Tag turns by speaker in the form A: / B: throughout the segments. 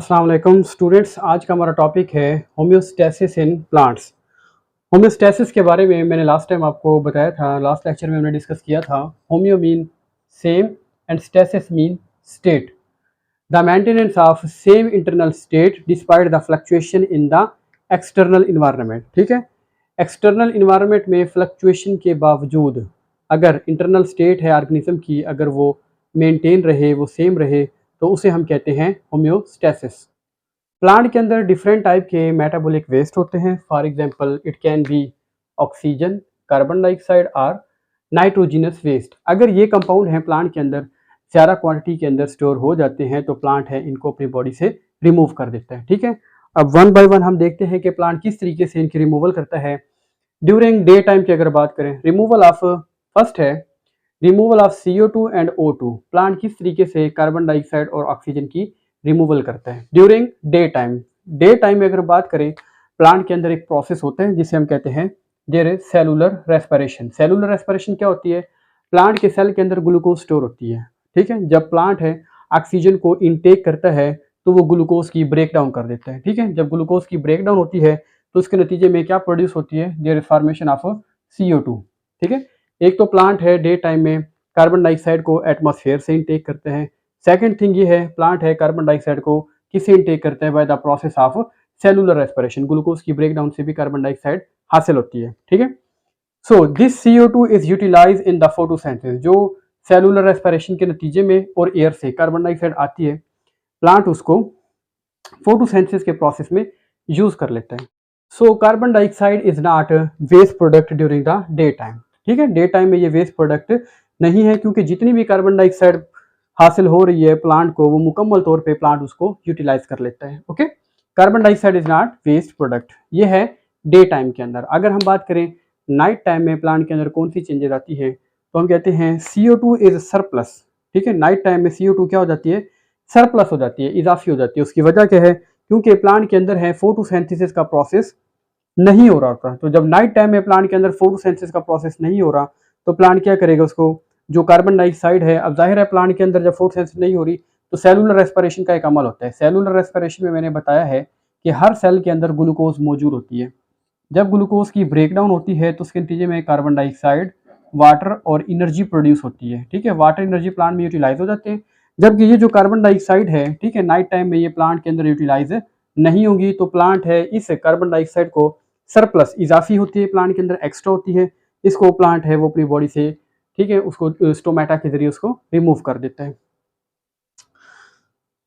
A: अस्सलाम वालेकुम स्टूडेंट्स। आज का हमारा टॉपिक है होम्योस्टैसिस इन प्लांट्स। होम्योस्टैसिस के बारे में मैंने लास्ट टाइम आपको बताया था, लास्ट लेक्चर में हमने डिस्कस किया था। Homeo mean same and stasis mean state, the maintenance of same internal state despite the fluctuation in the external environment. ठीक है, एक्सटर्नल इन्वायरमेंट में फ्लक्चुएशन के बावजूद अगर इंटरनल स्टेट है ऑर्गेनिज्म की, अगर वो मेंटेन रहे, वो सेम रहे, तो उसे हम कहते हैं होम्योस्टैसिस। प्लांट के अंदर डिफरेंट टाइप के मेटाबॉलिक वेस्ट होते हैं। For example it can be oxygen, carbon dioxide और नाइट्रोजिनस वेस्ट। अगर ये कंपाउंड हैं प्लांट के अंदर ज़्यादा क्वांटिटी के अंदर स्टोर हो जाते हैं तो प्लांट है इनको अपनी बॉडी से रिमूव कर देता है। ठीक है, अब वन बाय वन हम देखते हैं कि प्लांट किस तरीके से इनकी रिमूवल करता है। ड्यूरिंग डे टाइम की अगर बात करें, रिमूवल ऑफ फर्स्ट है removal of CO2 and O2। Plant किस तरीके से कार्बन डाइऑक्साइड और ऑक्सीजन की रिमूवल करता है during day time. Day time में अगर बात करें, प्लांट के अंदर एक प्रोसेस होता है जिसे हम कहते हैं there is cellular respiration. Cellular respiration क्या होती है? प्लांट के सेल के अंदर ग्लूकोज स्टोर होती है। ठीक है, जब प्लांट है ऑक्सीजन को इनटेक करता है तो वो ग्लूकोज की ब्रेक डाउन कर देता है। ठीक है, जब ग्लूकोज की ब्रेक डाउन होती है तो उसके नतीजे में क्या प्रोड्यूस होती है? There is formation of CO2। ठीक है, एक तो प्लांट है डे टाइम में कार्बन डाइऑक्साइड को एटमॉस्फेयर से इनटेक करते हैं। सेकंड थिंग ये है, प्लांट है कार्बन डाइऑक्साइड को किससे इनटेक करते हैं? By the process of cellular respiration. Glucose की ब्रेकडाउन से भी कार्बन डाइऑक्साइड हासिल होती है। ठीक है, so this CO2 is utilise in the photosynthesis. जो सेलुलर रेस्पिरेशन के नतीजे में और एयर से कार्बन डाइऑक्साइड आती है, प्लांट उसको फोटोसिंथेसिस के प्रोसेस में यूज कर लेते हैं। So carbon dioxide is not waste product during the day time. ठीक है, डे टाइम में ये वेस्ट प्रोडक्ट नहीं है, क्योंकि जितनी भी कार्बन डाइऑक्साइड हासिल हो रही है प्लांट को, वो मुकम्मल तौर पे प्लांट उसको यूटिलाइज कर लेता है। Okay, carbon dioxide is not waste product. ये है डे टाइम के अंदर। अगर हम बात करें नाइट टाइम में प्लांट के अंदर कौन सी चेंजेस आती है, तो हम कहते हैं CO2 इज सरप्लस। ठीक है, नाइट टाइम में CO2 क्या हो जाती है? सरप्लस हो जाती है, इजाफी हो जाती है। उसकी वजह क्या है? क्योंकि प्लांट के अंदर है फोटोसिंथेसिस का प्रोसेस नहीं हो रहा होता। तो जब नाइट टाइम में प्लांट के अंदर फोटोसिंथेसिस का प्रोसेस नहीं हो रहा तो प्लांट क्या करेगा? उसको जो कार्बन डाइऑक्साइड है, अब जाहिर है प्लांट के अंदर जब फोटोसिंथेसिस नहीं हो रही तो सेलुलर रेस्पिरेशन का एक अमल होता है। सेलुलर रेस्पिरेशन में मैंने बताया है कि हर सेल के अंदर ग्लूकोज मौजूद होती है। जब ग्लूकोज की ब्रेकडाउन होती है तो उसके नतीजे में कार्बन डाइऑक्साइड, वाटर और एनर्जी प्रोड्यूस होती है। ठीक है, वाटर एनर्जी प्लांट में यूटिलाइज हो जाते हैं। जबकि ये जो कार्बन डाइऑक्साइड है, ठीक है, नाइट टाइम में ये प्लांट के अंदर यूटिलाइज नहीं होगी, तो प्लांट है इस कार्बन डाइऑक्साइड को सरप्लस, इजाफी होती है प्लांट के अंदर, एक्स्ट्रा होती है, इसको प्लांट है वो अपनी बॉडी से, ठीक है, उसको स्टोमेटा के जरिए उसको रिमूव कर देता है।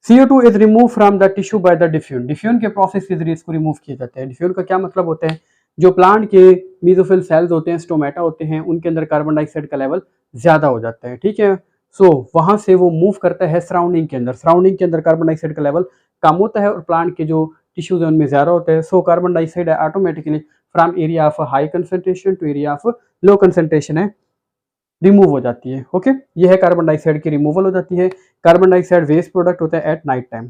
A: CO2 is remove from the tissue by the diffusion. Diffusion के प्रोसेस के जरिए इसको रिमूव किया जाता है। डिफ्यूजन का क्या मतलब होता है? जो प्लांट के मेसोफिल सेल्स होते हैं, स्टोमेटा होते हैं, उनके अंदर कार्बन डाइऑक्साइड का लेवल ज्यादा हो जाता है। ठीक है, सो वहां से वो मूव करता है सराउंडिंग के अंदर। सराउंडिंग के अंदर कार्बन डाइऑक्साइड का लेवल कम होता है और प्लांट के जो टिश्यूज है उनमें ज्यादा होता है। So carbon dioxide automatically from area of high concentration to area of low concentration है रिमूव हो जाती है। ओके, ये है कार्बन डाइऑक्साइड की रिमूवल हो जाती है। कार्बन डाइऑक्साइड वेस्ट प्रोडक्ट होता है eight night time.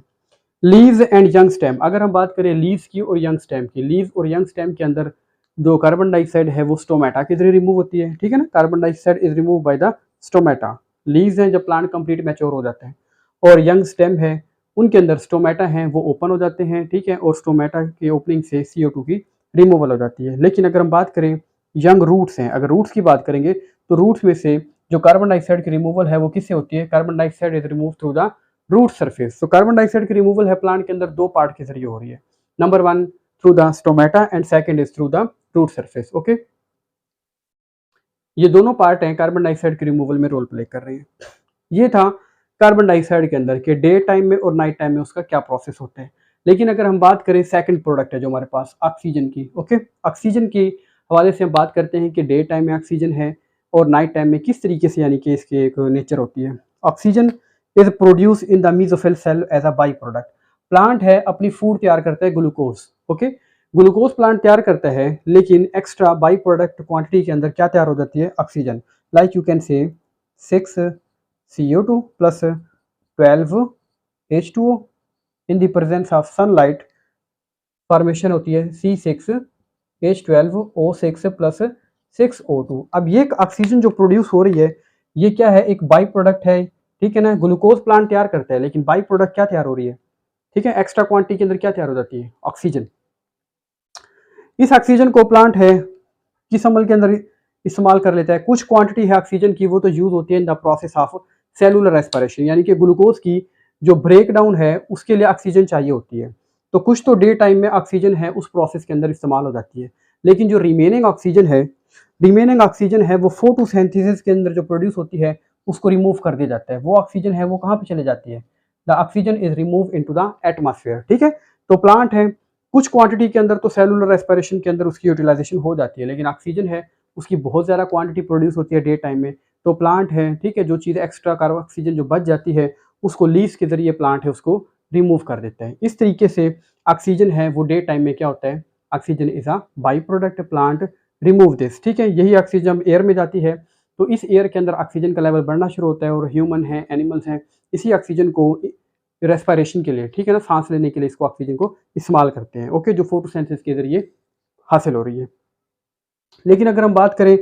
A: Leaves and young stem, अगर हम बात करें लीव्स की और यंग स्टेम की, लीव्स और यंग स्टेम के अंदर जो कार्बन डाइऑक्साइड है वो स्टोमेटा के जरिए रिमूव होती है। ठीक है ना, carbon dioxide is remove by the stomata. Leaves हैं जब प्लांट कंप्लीट मैच्योर हो जाते हैं, और यंग स्टेम है उनके अंदर स्टोमेटा है वो ओपन हो जाते हैं। ठीक है, और स्टोमेटा की ओपनिंग से CO2 की रिमूवल हो जाती है। लेकिन अगर हम बात करें यंग रूट्स हैं, अगर रूट्स की बात करेंगे तो रूट्स में से जो कार्बन डाइऑक्साइड की रिमूवल है वो किससे होती है? Carbon dioxide is remove through the root surface. तो कार्बन डाइऑक्साइड की रिमूवल है प्लांट के अंदर दो पार्ट के जरिए हो रही है। Number one through the stomata and second is through the root surface. Okay, ये दोनों पार्ट हैं कार्बन डाइऑक्साइड की रिमूवल में रोल प्ले कर रहे हैं। ये था कार्बन डाइऑक्साइड के अंदर के डे टाइम में और नाइट टाइम में उसका क्या प्रोसेस होता है। लेकिन अगर हम बात करें सेकंड प्रोडक्ट है जो हमारे पास ऑक्सीजन की। ओके, ऑक्सीजन की हवाले से हम बात करते हैं कि डे टाइम में ऑक्सीजन है और नाइट टाइम में किस तरीके से, यानी कि इसकी एक नेचर होती है। Oxygen is produce in the mesophyll cell as a by product. Plant है अपनी फूड तैयार करता है ग्लूकोज। ओके, ग्लूकोज प्लांट तैयार करता है, लेकिन एक्स्ट्रा बाई प्रोडक्ट क्वांटिटी के अंदर क्या तैयार हो जाती है? Oxygen. Like you can say 6 CO2 plus 12 H2O in the presence of sunlight formation होती है C6H12O6 प्लस 6O2। अब ये ऑक्सीजन जो प्रोड्यूस हो रही है ये क्या है? एक बाई प्रोडक्ट है। ठीक है ना, ग्लूकोज प्लांट तैयार करता है, लेकिन बाई प्रोडक्ट क्या तैयार हो रही है? ठीक है। एक्स्ट्रा क्वांटिटी के अंदर क्या तैयार हो जाती है? ऑक्सीजन। इस ऑक्सीजन को प्लांट है किस अमल के अंदर इस्तेमाल कर लेता है? कुछ क्वांटिटी है ऑक्सीजन की वो तो यूज होती है in the process of cellular respiration, यानी कि ग्लूकोज की जो ब्रेक डाउन है उसके लिए ऑक्सीजन चाहिए होती है। तो कुछ तो डे टाइम में ऑक्सीजन है उस प्रोसेस के अंदर इस्तेमाल हो जाती है, लेकिन जो रिमेनिंग ऑक्सीजन है वो फोटोसिंथेसिस के अंदर जो प्रोड्यूस होती है उसको रिमूव कर दिया जाता है। वो ऑक्सीजन है वो कहाँ पे चले जाती है? The oxygen is remove into the atmosphere. ठीक है। तो प्लांट है कुछ क्वांटिटी के अंदर तो सेलुलर रेस्पिरेशन के अंदर उसकी यूटिलाइजेशन हो जाती है, लेकिन ऑक्सीजन है उसकी बहुत ज़्यादा क्वांटिटी प्रोड्यूस होती है डे टाइम में। तो प्लांट है, ठीक है, जो चीज़ एक्स्ट्रा कार्बन ऑक्सीजन जो बच जाती है उसको लीव्स के ज़रिए प्लांट है उसको रिमूव कर देता है। इस तरीके से ऑक्सीजन है वो डे टाइम में क्या होता है? Oxygen is a by product, plant remove this. ठीक है। यही ऑक्सीजन एयर में जाती है तो इस एयर के अंदर ऑक्सीजन का लेवल बढ़ना शुरू होता है और ह्यूमन है, एनिमल्स हैं, इसी ऑक्सीजन को रेस्पिरेशन के लिए, ठीक है ना, सांस लेने के लिए इसको ऑक्सीजन को इस्तेमाल करते हैं। ओके, जो फोटोसिंथेसिस के जरिए हासिल हो रही है। लेकिन अगर हम बात करें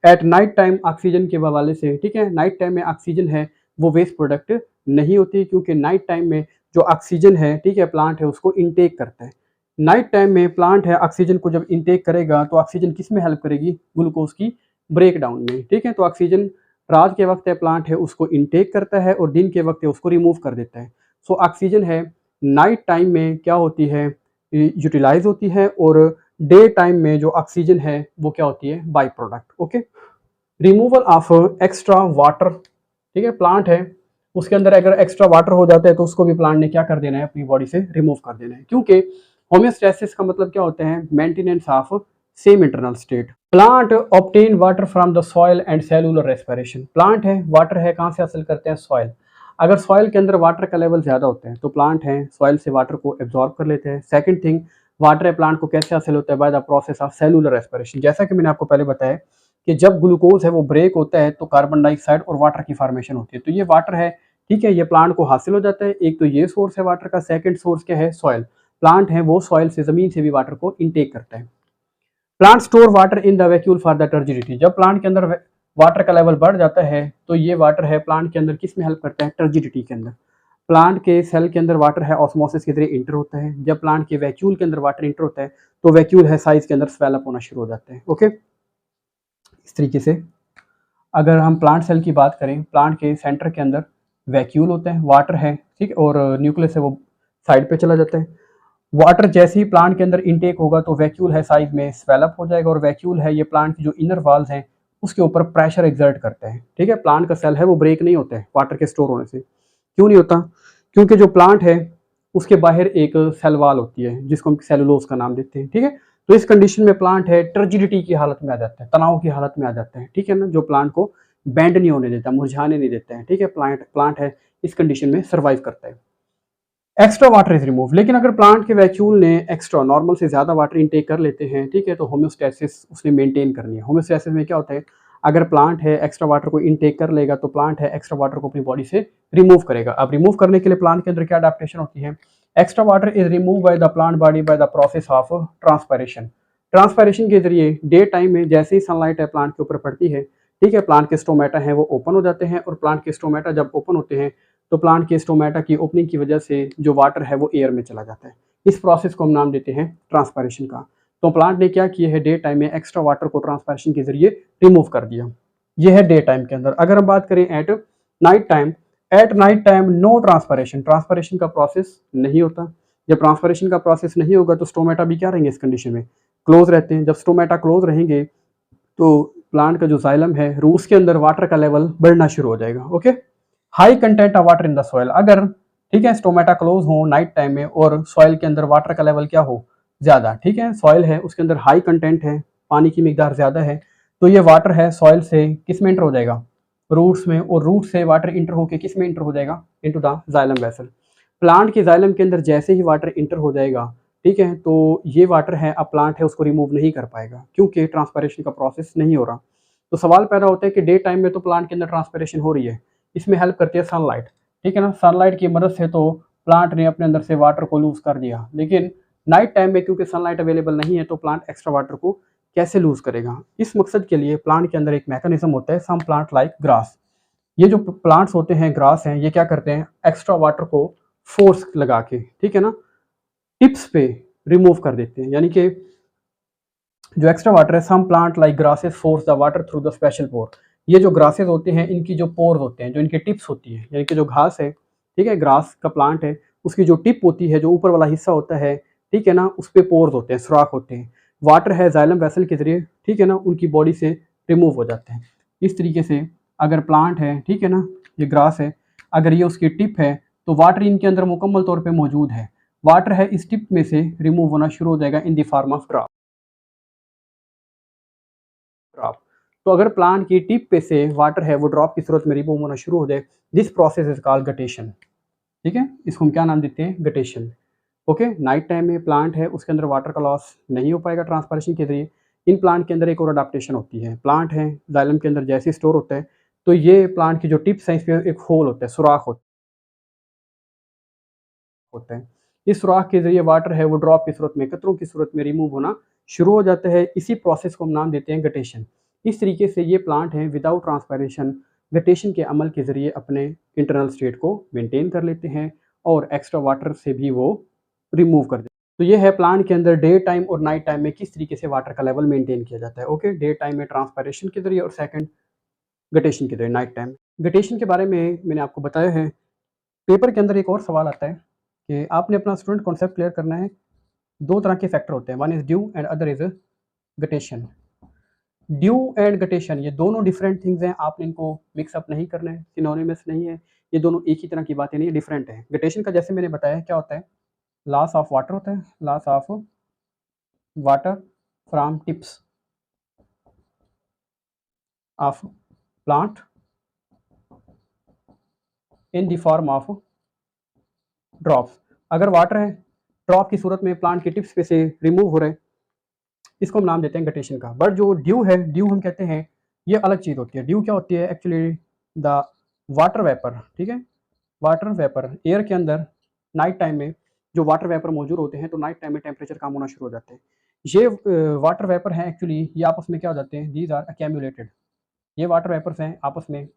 A: एट नाइट टाइम ऑक्सीजन के हवाले से, ठीक है, नाइट टाइम में ऑक्सीजन है वो वेस्ट प्रोडक्ट नहीं होती, क्योंकि नाइट टाइम में जो ऑक्सीजन है, ठीक है, प्लांट है उसको इनटेक करता है। नाइट टाइम में प्लांट है ऑक्सीजन को जब इनटेक करेगा तो ऑक्सीजन किस में हेल्प करेगी? ग्लूकोज की ब्रेक डाउन में। ठीक है। तो ऑक्सीजन रात के वक्त है प्लांट है उसको इनटेक करता है और दिन के वक्त है उसको रिमूव कर देता है। सो ऑक्सीजन है नाइट टाइम में क्या होती है? यूटिलाइज होती है, और डे टाइम में जो ऑक्सीजन है वो क्या होती है? By product. Okay. Removal of extra water, ठीक है, प्लांट है उसके अंदर अगर एक्स्ट्रा वाटर हो जाता है तो उसको भी प्लांट ने क्या कर देना है? अपनी बॉडी से रिमूव कर देना है, क्योंकि होम्योस्टेसिस का मतलब क्या होता है? Maintenance of same internal state. Plant obtain water from the soil and cellular respiration. Plant है वाटर है कहाँ से हासिल करते हैं? सॉइल। अगर सॉइल के अंदर वाटर का लेवल ज़्यादा होता है तो प्लांट है सॉइल से वाटर को एब्जॉर्ब कर लेते हैं। सेकंड थिंग, वाटर है प्लांट को कैसे हासिल होता है? Bye the process of cellular respiration. जैसा कि मैंने आपको पहले बताया कि जब ग्लूकोज है वो ब्रेक होता है तो कार्बन डाइऑक्साइड और वाटर की फॉर्मेशन होती है। तो ये वाटर है, ठीक है, ये प्लांट को हासिल हो जाता है। एक तो ये सोर्स है वाटर का, सेकंड सोर्स क्या है? सॉइल। प्लांट है वो सॉइल से, जमीन से भी वाटर को इनटेक करता है। Plant store water in the vacuole for the turgidity. जब प्लांट के अंदर वाटर का लेवल बढ़ जाता है तो ये वाटर है प्लांट के अंदर किस में हेल्प करता है? टर्जिडिटी के अंदर। प्लांट के सेल के अंदर वाटर है ऑस्मोसिस के जरिए इंटर होता है। जब प्लांट के वैक्यूल के अंदर वाटर इंटर होता है तो वैक्यूल है साइज के अंदर स्वेल अप होना शुरू हो जाते हैं। ओके, इस तरीके से अगर हम प्लांट सेल की बात करें, प्लांट के सेंटर के अंदर वैक्यूल होते हैं, वाटर है, ठीक, और न्यूक्लियस है वो साइड पे चला जाता है। वाटर जैसे ही प्लांट के अंदर इनटेक होगा तो वैक्यूल है साइज में स्वेलअप हो जाएगा, और वैक्यूल है ये प्लांट की जो इनर वॉल्स हैं उसके ऊपर प्रेशर एक्सर्ट करते हैं। ठीक है। प्लांट का सेल है वो ब्रेक नहीं होता है वाटर के स्टोर होने से। क्यों नहीं होता? क्योंकि जो प्लांट है उसके बाहर एक सेल वॉल होती है जिसको हम सेलुलोज का नाम देते हैं। ठीक है। तो इस कंडीशन में प्लांट है टर्जिडिटी की हालत में आ जाता है, तनाव की हालत में आ जाता है। ठीक है ना, जो प्लांट को बेंड नहीं होने देता, मुरझाने नहीं देता है। ठीक है। प्लांट है इस कंडीशन में सर्वाइव करता है। Extra water is remove. लेकिन अगर प्लांट के वैक्यूल ने एक्स्ट्रा नॉर्मल से ज़्यादा वाटर इनटेक कर लेते हैं, ठीक है, तो होम्योस्टेसिस उसने मेंटेन करनी है। होम्योस्टेसिस में क्या होता है? अगर प्लांट है एक्स्ट्रा वाटर को इनटेक कर लेगा तो प्लांट है एक्स्ट्रा वाटर को अपनी बॉडी से रिमूव करेगा। अब रिमूव करने के लिए प्लांट के अंदर क्या अडेप्टेशन होती है? Extra water is remove by the plant body by the process of transpiration. Transpiration के जरिए डे टाइम में जैसे ही सनलाइट है प्लांट के ऊपर पड़ती है, ठीक है, प्लांट के स्टोमेटा है वो ओपन हो जाते हैं, और प्लांट के स्टोमेटा जब ओपन होते हैं तो प्लांट के स्टोमेटा की ओपनिंग की वजह से जो वाटर है वो एयर में चला जाता है। इस प्रोसेस को हम नाम देते हैं ट्रांसपायरेशन का। तो प्लांट ने क्या किया है? डे टाइम में एक्स्ट्रा वाटर को ट्रांसपायरेशन के जरिए रिमूव कर दिया। ये है डे टाइम के अंदर। अगर हम बात करें at night time no transpiration. Transpiration का प्रोसेस नहीं होता। जब ट्रांसपायरेशन का प्रोसेस नहीं होगा तो स्टोमेटा भी क्या रहेंगे इस कंडीशन में? क्लोज रहते हैं। जब स्टोमेटा क्लोज रहेंगे तो प्लांट का जो जाइलम है, रूट्स के अंदर वाटर का लेवल बढ़ना शुरू हो जाएगा। Okay. High content of water in the soil. अगर, ठीक है, स्टोमेटा क्लोज हो नाइट टाइम में और सॉइल के अंदर वाटर का लेवल क्या हो? ज़्यादा, ठीक है, सॉइल है उसके अंदर हाई कंटेंट है, पानी की मिकदार ज़्यादा है, तो ये वाटर है सॉइल से किस में इंटर हो जाएगा? रूट्स में, और रूट से वाटर इंटर होकर किस में इंटर हो जाएगा? Into the xylem vessel. Plant के जाइलम के अंदर जैसे ही वाटर इंटर हो जाएगा, ठीक है, तो ये वाटर है अब प्लांट है उसको रिमूव नहीं कर पाएगा क्योंकि ट्रांसपायरेशन का प्रोसेस नहीं हो रहा। तो सवाल पैदा होता है कि डे टाइम में तो प्लांट के अंदर ट्रांसपायरेशन हो रही है, इसमें हेल्प करती है सनलाइट। ठीक है ना, सनलाइट की मदद से तो प्लांट ने अपने अंदर से वाटर को लूज कर दिया, लेकिन नाइट टाइम में क्योंकि सनलाइट अवेलेबल नहीं है तो प्लांट एक्स्ट्रा वाटर को कैसे लूज करेगा? इस मकसद के लिए प्लांट के अंदर एक मैकेनिज्म होता है, सम प्लांट लाइक ग्रास। ये जो प्लांट्स होते हैं, ग्रास हैं, ये क्या करते हैं? एक्स्ट्रा वाटर को फोर्स लगा के, ठीक है ना, टिप्स पे रिमूव कर देते हैं। यानी कि जो एक्स्ट्रा वाटर है, some plant like grasses force the water through the special pore. ये जो ग्रासेस होते हैं इनकी जो पोर्स होते हैं, जो इनके टिप्स होती है, यानी कि जो घास है, ठीक है, ग्रास का प्लांट है, उसकी जो टिप होती है, जो ऊपर वाला हिस्सा होता है, ठीक है ना, उस पे पोर्स होते हैं, सुराख होते हैं। वाटर है जाइलम वेसल के जरिए, ठीक है ना, उनकी बॉडी से रिमूव हो जाते हैं। इस तरीके से अगर प्लांट है, ठीक है ना, ये ग्रास है, अगर ये उसकी टिप है तो वाटर इनके अंदर मुकम्मल तौर पर मौजूद है। वाटर है इस टिप में से रिमूव होना शुरू हो जाएगा in the form of drop. Drop. तो अगर प्लांट की टिप पे से वाटर है वो ड्रॉप की सूरत में रिमूव होना शुरू हो जाए, this process is called guttation. ठीक है, इसको हम क्या नाम देते हैं, गटेशन। ओके, नाइट टाइम में प्लांट है उसके अंदर वाटर का लॉस नहीं हो पाएगा ट्रांसपायरेशन के जरिए। इन प्लांट के अंदर एक और अडाप्टेशन होती है, प्लांट है जाइलम के अंदर जैसे स्टोर होता है, तो ये प्लांट की जो टिप्स हैं इस पर एक होल होता है, सुराख होता है। इस सुराख के जरिए वाटर है वो ड्रॉप की सूरत में, कतरों की सूरत में रिमूव होना शुरू हो जाता है। इसी प्रोसेस को हम नाम देते हैं गटेशन। इस तरीके से ये प्लांट है विदाउट ट्रांसपायरेशन गटेशन के अमल के जरिए अपने इंटरनल स्टेट को मेंटेन कर लेते हैं और एक्स्ट्रा वाटर से भी वो रिमूव कर देते हैं। तो ये है प्लांट के अंदर डे टाइम और नाइट टाइम में किस तरीके से वाटर का लेवल मेंटेन किया जाता है। ओके, डे टाइम में ट्रांसपायरेशन के जरिए और सेकंड गटेशन के जरिए नाइट टाइम। गटेशन के बारे में मैंने आपको बताया है। पेपर के अंदर एक और सवाल आता है कि आपने अपना स्टूडेंट कॉन्सेप्ट क्लियर करना है। दो तरह के फैक्टर होते हैं, one is due and other is guttation. Due and guttation ये दोनों डिफरेंट थिंग्स हैं, आपने इनको मिक्सअप नहीं करना है, सिनोनिमस नहीं है, ये दोनों एक ही तरह की बातें नहीं है, डिफरेंट है। गटेशन का जैसे मैंने बताया क्या होता है, लॉस ऑफ वाटर होता है, loss of water from tips of plant in the form of drops. अगर वाटर है ड्रॉप की सूरत में प्लांट के टिप्स पे से रिमूव हो रहे हैं, इसको हम नाम देते हैं गटेशन का। बट जो ड्यू है, ड्यू हम कहते हैं ये अलग चीज़ होती है। ड्यू क्या होती है, एक्चुअली द वाटर वेपर, ठीक है, वाटर वेपर एयर के अंदर नाइट टाइम में जो वाटर वेपर मौजूद होते हैं, तो नाइट टाइम में टेम्परेचर कम होना शुरू हो जाते हैं। ये वाटर वेपर हैं एक्चुअली, ये आपस में क्या हो जाते हैं, दीज आर अक्यूमुलेटेड। ये वाटर वेपर्स हैं आपस में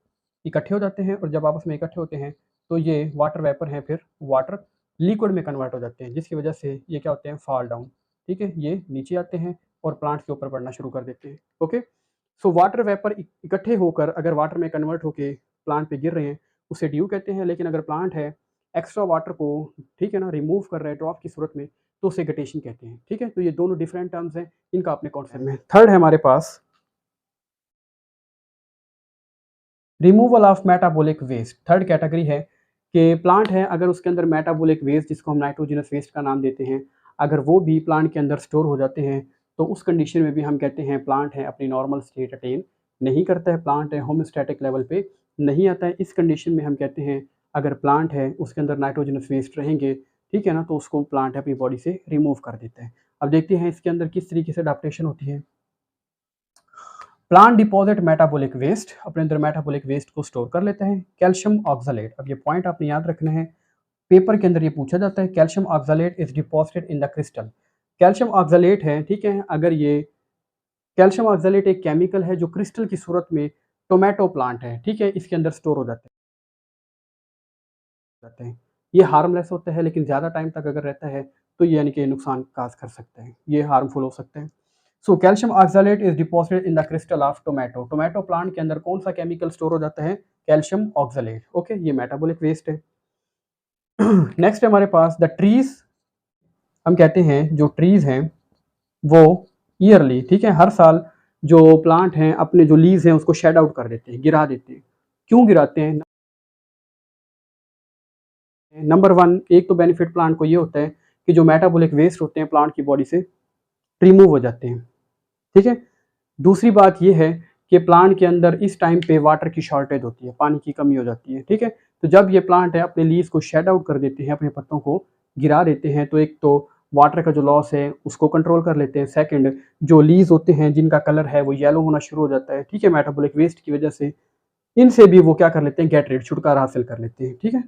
A: इकट्ठे हो जाते हैं, और जब आपस में इकट्ठे होते हैं तो ये वाटर वेपर हैं फिर वाटर लिक्विड में कन्वर्ट हो जाते हैं, जिसकी वजह से ये क्या होते हैं, फॉल डाउन। ठीक है, ये नीचे आते हैं और प्लांट के ऊपर पड़ना शुरू कर देते हैं। ओके, सो वाटर वेपर इकट्ठे होकर अगर वाटर में कन्वर्ट होके प्लांट पे गिर रहे हैं, उसे ड्यू कहते हैं। लेकिन अगर प्लांट है एक्स्ट्रा वाटर को, ठीक है ना, रिमूव कर रहे हैं ड्रॉप की सूरत में, तो उसे गटेशन कहते हैं। ठीक है, तो ये दोनों डिफरेंट टर्म्स हैं, इनका अपने कॉन्सेप्ट में। थर्ड है हमारे पास removal of metabolic waste. Third category है कि प्लांट है अगर उसके अंदर मेटाबॉलिक वेस्ट, जिसको हम नाइट्रोजनस वेस्ट का नाम देते हैं, अगर वो भी प्लांट के अंदर स्टोर हो जाते हैं, तो उस कंडीशन में भी हम कहते हैं प्लांट है अपनी नॉर्मल स्टेट अटेन नहीं करता है, प्लांट है होम्योस्टैटिक लेवल पे नहीं आता है। इस कंडीशन में हम कहते हैं अगर प्लांट है उसके अंदर नाइट्रोजनस वेस्ट रहेंगे, ठीक है ना, तो उसको प्लांट अपनी बॉडी से रिमूव कर देता है। अब देखते हैं इसके अंदर किस तरीके से अडैप्टेशन होती है। प्लांट डिपॉजिट मेटाबॉलिक वेस्ट, अपने अंदर मेटाबॉलिक वेस्ट को स्टोर कर लेते हैं। कैल्शियम ऑक्सलेट, अब ये पॉइंट आपने याद रखना है, पेपर के अंदर ये पूछा जाता है। Calcium oxalate is deposited in the crystal. Calcium oxalate है, ठीक है, अगर ये कैल्शियम ऑक्सलेट एक केमिकल है जो क्रिस्टल की सूरत में टोमेटो प्लांट है, ठीक है, इसके अंदर स्टोर हो जाते हैं। ये हार्मलेस होता है, लेकिन ज़्यादा टाइम तक अगर रहता है तो ये यानी कि नुकसान काज कर सकते हैं, ये हार्मफुल हो सकते हैं। So calcium oxalate is deposited in the crystal of tomato. Tomato plant के अंदर कौन सा केमिकल स्टोर हो जाता है, कैल्शियम ऑक्सलेट। ओके, ये मेटाबॉलिक वेस्ट है। नेक्स्ट है हमारे पास द ट्रीज। हम कहते हैं जो ट्रीज हैं वो ईयरली, ठीक है, हर साल जो प्लांट हैं अपने जो लीव्स हैं उसको शेड आउट कर देते हैं, गिरा देते हैं। क्यों गिराते हैं, नंबर वन, एक तो बेनिफिट प्लांट को ये होता है कि जो मेटाबॉलिक वेस्ट होते हैं प्लांट की बॉडी से रिमूव हो जाते हैं। ठीक है, दूसरी बात ये है कि प्लांट के अंदर इस टाइम पे वाटर की शॉर्टेज होती है, पानी की कमी हो जाती है। ठीक है, तो जब ये प्लांट है अपने लीव्स को शेड आउट कर देते हैं, अपने पत्तों को गिरा देते हैं, तो एक तो वाटर का जो लॉस है उसको कंट्रोल कर लेते हैं। सेकंड, जो लीव्स होते हैं जिनका कलर है वो येलो होना शुरू हो जाता है, ठीक है, मेटाबॉलिक वेस्ट की वजह से, इनसे भी वो क्या कर लेते हैं, गेट रेड, छुटकारा हासिल कर लेते हैं। ठीक है,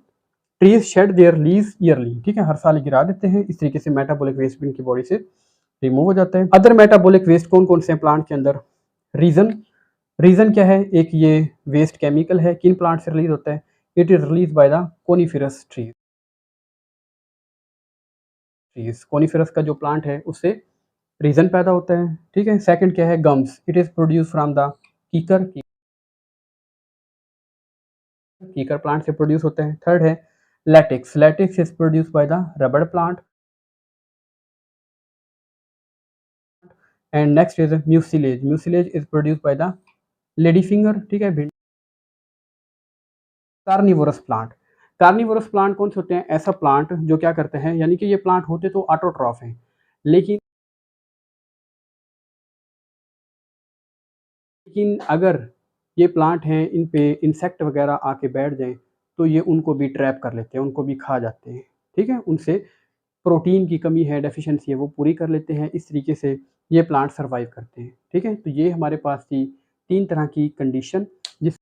A: trees shade there leaves yearly, ठीक है, हर साल गिरा देते हैं। इस तरीके से मेटाबॉलिक वेस्ट भी इनकी बॉडी से रिमूव हो जाता है। अदर मेटाबॉलिक वेस्ट कौन कौन से हैं प्लांट के अंदर, रीजन। रीजन क्या है, एक ये वेस्ट केमिकल है, किन प्लांट से रिलीज होता है, it is release by the coniferous tree. Trees, coniferous का जो प्लांट है उससे रीजन पैदा होता है, ठीक है। सेकंड क्या है, gums, it is produce from the kikar, कीकर प्लांट से प्रोड्यूस होते हैं। थर्ड है latex, latex is produce by the रबड़ plant. And next is mucilage, mucilage is produce by the lady finger, ठीक है। कार्निवोरस प्लांट, कार्निवोरस प्लांट कौन से होते हैं, ऐसा प्लांट जो क्या करते हैं, यानी कि ये प्लांट होते तो ऑटोट्रॉफ हैं, लेकिन अगर ये प्लांट हैं इन पे इंसेक्ट वगैरह आके बैठ जाएं तो ये उनको भी ट्रैप कर लेते हैं, उनको भी खा जाते हैं, ठीक है। उनसे प्रोटीन की कमी है, डेफिशिएंसी है, वो पूरी कर लेते हैं। इस तरीके से ये प्लांट सर्वाइव करते हैं, ठीक है। तो ये हमारे पास थी 3 तरह की कंडीशन। जिस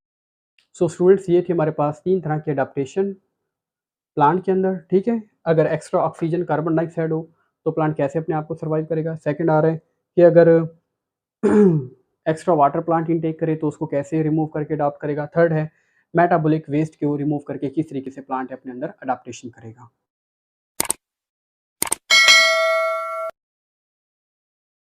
A: सो स्टूडेंट्स ये थी हमारे पास 3 तरह की एडाप्टेशन प्लांट के अंदर, ठीक है। अगर एक्स्ट्रा ऑक्सीजन कार्बन डाइऑक्साइड हो तो प्लांट कैसे अपने आप को सर्वाइव करेगा। सेकंड आ रहा है कि अगर एक्स्ट्रा वाटर प्लांट इनटेक करे तो उसको कैसे रिमूव करके अडॉप्ट करेगा। थर्ड है मेटाबॉलिक वेस्ट को रिमूव करके किस तरीके से प्लांट अपने अंदर अडाप्टेशन करेगा।